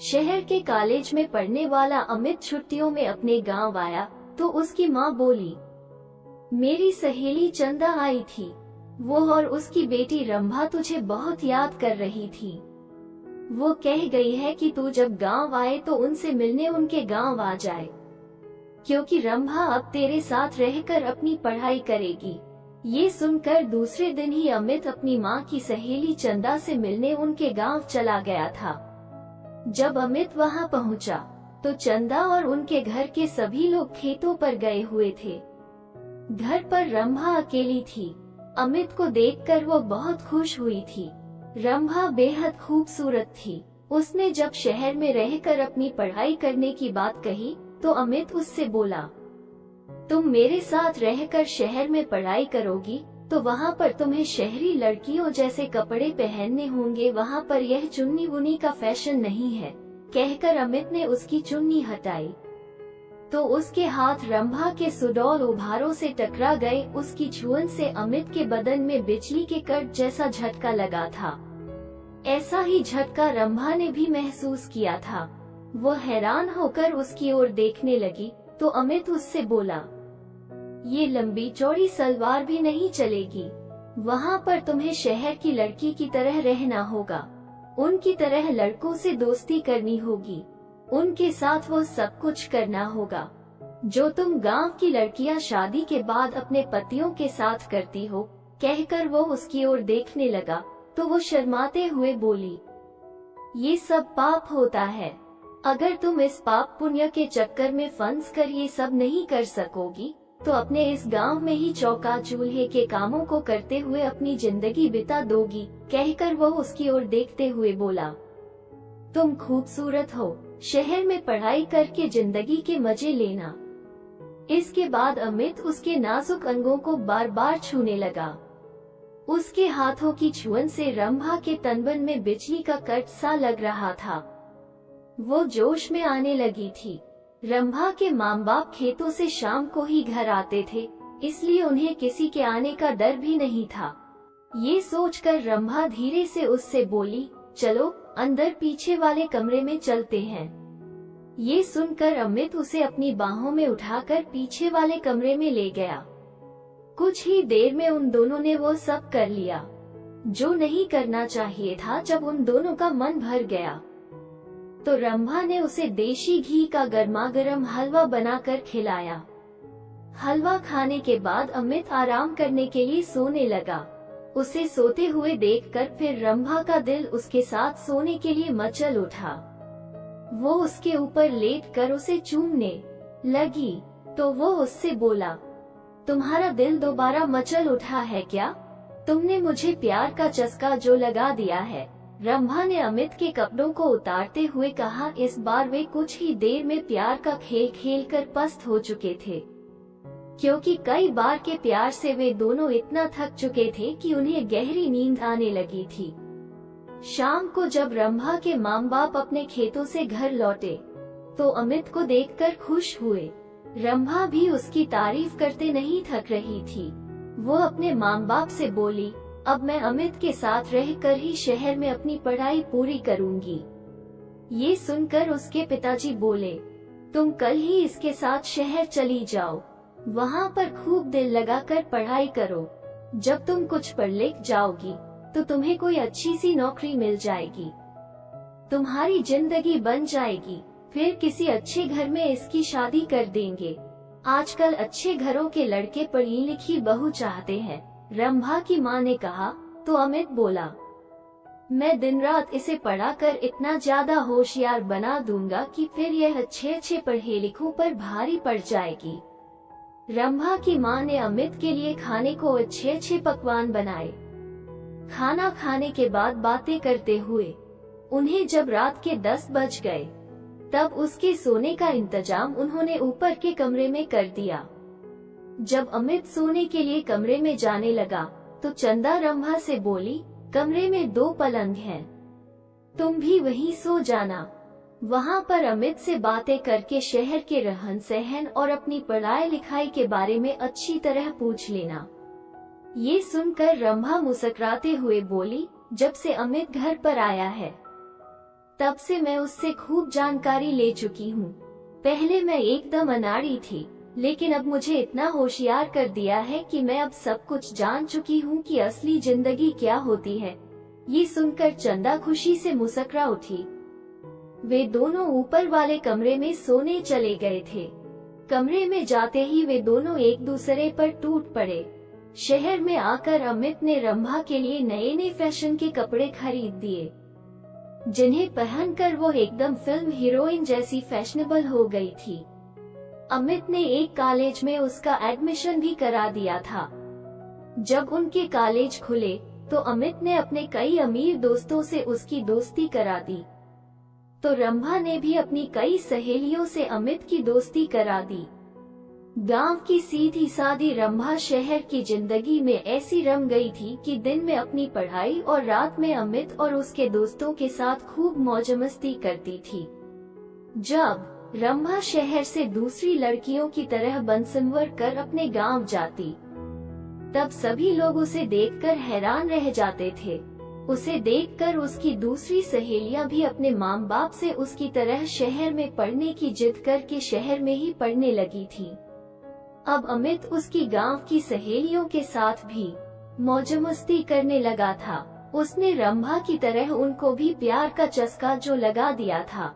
शहर के कॉलेज में पढ़ने वाला अमित छुट्टियों में अपने गांव आया तो उसकी माँ बोली, मेरी सहेली चंदा आई थी। वो और उसकी बेटी रंभा तुझे बहुत याद कर रही थी। वो कह गई है कि तू जब गांव आए तो उनसे मिलने उनके गांव आ जाए, क्योंकि रंभा अब तेरे साथ रहकर अपनी पढ़ाई करेगी। ये सुनकर दूसरे दिन ही अमित अपनी माँ की सहेली चंदा से मिलने उनके गांव चला गया था। जब अमित वहां पहुंचा तो चंदा और उनके घर के सभी लोग खेतों पर गए हुए थे। घर पर रंभा अकेली थी। अमित को देखकर वो बहुत खुश हुई थी। रंभा बेहद खूबसूरत थी। उसने जब शहर में रहकर अपनी पढ़ाई करने की बात कही तो अमित उससे बोला, तुम मेरे साथ रहकर शहर में पढ़ाई करोगी तो वहाँ पर तुम्हें शहरी लड़कियों जैसे कपड़े पहनने होंगे, वहाँ पर यह चुन्नी बुनी का फैशन नहीं है। कहकर अमित ने उसकी चुन्नी हटाई तो उसके हाथ रंभा के सुडौल उभारों से टकरा गए। उसकी छुअन से अमित के बदन में बिजली के कट जैसा झटका लगा था। ऐसा ही झटका रंभा ने भी महसूस किया था। वो हैरान होकर उसकी ओर देखने लगी तो अमित उससे बोला, ये लंबी चौड़ी सलवार भी नहीं चलेगी। वहाँ पर तुम्हें शहर की लड़की की तरह रहना होगा। उनकी तरह लड़कों से दोस्ती करनी होगी। उनके साथ वो सब कुछ करना होगा जो तुम गांव की लड़कियां शादी के बाद अपने पतियों के साथ करती हो। कहकर वो उसकी ओर देखने लगा तो वो शर्माते हुए बोली, ये सब पाप होता है। अगर तुम इस पाप पुण्य के चक्कर में फंस कर ये सब नहीं कर सकोगी तो अपने इस गांव में ही चौका चूल्हे के कामों को करते हुए अपनी जिंदगी बिता दोगी। कहकर वो उसकी ओर देखते हुए बोला, तुम खूबसूरत हो, शहर में पढ़ाई करके जिंदगी के मजे लेना। इसके बाद अमित उसके नाजुक अंगों को बार बार छूने लगा। उसके हाथों की छुअन से रंभा के तनबन में बिजली का कट सा लग रहा था। वो जोश में आने लगी थी। रंभा के माँ बाप खेतों से शाम को ही घर आते थे, इसलिए उन्हें किसी के आने का डर भी नहीं था। ये सोचकर रंभा धीरे से उससे बोली, चलो अंदर पीछे वाले कमरे में चलते हैं। ये सुनकर अमित उसे अपनी बाहों में उठाकर पीछे वाले कमरे में ले गया। कुछ ही देर में उन दोनों ने वो सब कर लिया जो नहीं करना चाहिए था। जब उन दोनों का मन भर गया तो रंभा ने उसे देशी घी का गर्मागर्म हलवा बनाकर खिलाया। हलवा खाने के बाद अमित आराम करने के लिए सोने लगा। उसे सोते हुए देखकर फिर रंभा का दिल उसके साथ सोने के लिए मचल उठा। वो उसके ऊपर लेटकर उसे चूमने लगी तो वो उससे बोला, तुम्हारा दिल दोबारा मचल उठा है क्या? तुमने मुझे प्यार का चस्का जो लगा दिया है। रंभा ने अमित के कपड़ों को उतारते हुए कहा। इस बार वे कुछ ही देर में प्यार का खेल खेलकर पस्त हो चुके थे, क्योंकि कई बार के प्यार से वे दोनों इतना थक चुके थे कि उन्हें गहरी नींद आने लगी थी। शाम को जब रंभा के माँ बाप अपने खेतों से घर लौटे तो अमित को देखकर खुश हुए। रंभा भी उसकी तारीफ करते नहीं थक रही थी। वो अपने माँ बाप से बोली, अब मैं अमित के साथ रहकर ही शहर में अपनी पढ़ाई पूरी करूंगी। ये सुनकर उसके पिताजी बोले, तुम कल ही इसके साथ शहर चली जाओ, वहाँ पर खूब दिल लगाकर पढ़ाई करो। जब तुम कुछ पढ़ लिख जाओगी तो तुम्हें कोई अच्छी सी नौकरी मिल जाएगी, तुम्हारी जिंदगी बन जाएगी। फिर किसी अच्छे घर में इसकी शादी कर देंगे। आजकल अच्छे घरों के लड़के पढ़ी लिखी बहू चाहते हैं। रंभा की माँ ने कहा तो अमित बोला, मैं दिन रात इसे पढ़ाकर इतना ज्यादा होशियार बना दूंगा कि फिर यह अच्छे पढ़े लिखों पर भारी पड़ जाएगी। रंभा की माँ ने अमित के लिए खाने को अच्छे पकवान बनाए। खाना खाने के बाद बातें करते हुए उन्हें जब रात के 10 बज गए तब उसके सोने का इंतजाम उन्होंने ऊपर के कमरे में कर दिया। जब अमित सोने के लिए कमरे में जाने लगा तो चंदा रंभा से बोली, कमरे में 2 पलंग हैं, तुम भी वहीं सो जाना। वहाँ पर अमित से बातें करके शहर के रहन सहन और अपनी पढ़ाई लिखाई के बारे में अच्छी तरह पूछ लेना। ये सुनकर रंभा मुस्कुराते हुए बोली, जब से अमित घर पर आया है तब से मैं उससे खूब जानकारी ले चुकी हूँ। पहले मैं एकदम अनाड़ी थी, लेकिन अब मुझे इतना होशियार कर दिया है कि मैं अब सब कुछ जान चुकी हूँ कि असली जिंदगी क्या होती है। ये सुनकर चंदा खुशी से मुस्कुरा उठी। वे दोनों ऊपर वाले कमरे में सोने चले गए थे। कमरे में जाते ही वे दोनों एक दूसरे पर टूट पड़े। शहर में आकर अमित ने रंभा के लिए नए नए फैशन के कपड़े खरीद दिए, जिन्हें पहनकर वो एकदम फिल्म हीरोइन जैसी फैशनेबल हो गई थी। अमित ने एक कॉलेज में उसका एडमिशन भी करा दिया था। जब उनके कॉलेज खुले तो अमित ने अपने कई अमीर दोस्तों से उसकी दोस्ती करा दी, तो रंभा ने भी अपनी कई सहेलियों से अमित की दोस्ती करा दी। गांव की सीधी सादी रंभा शहर की जिंदगी में ऐसी रम गई थी कि दिन में अपनी पढ़ाई और रात में अमित और उसके दोस्तों के साथ खूब मौज मस्ती करती थी। जब रंभा शहर से दूसरी लड़कियों की तरह बनसंवर कर अपने गांव जाती, तब सभी लोग उसे देखकर हैरान रह जाते थे। उसे देखकर उसकी दूसरी सहेलियां भी अपने माँ बाप से उसकी तरह शहर में पढ़ने की जिद करके शहर में ही पढ़ने लगी थी। अब अमित उसकी गांव की सहेलियों के साथ भी मौज मस्ती करने लगा था। उसने रंभा की तरह उनको भी प्यार का चस्का जो लगा दिया था।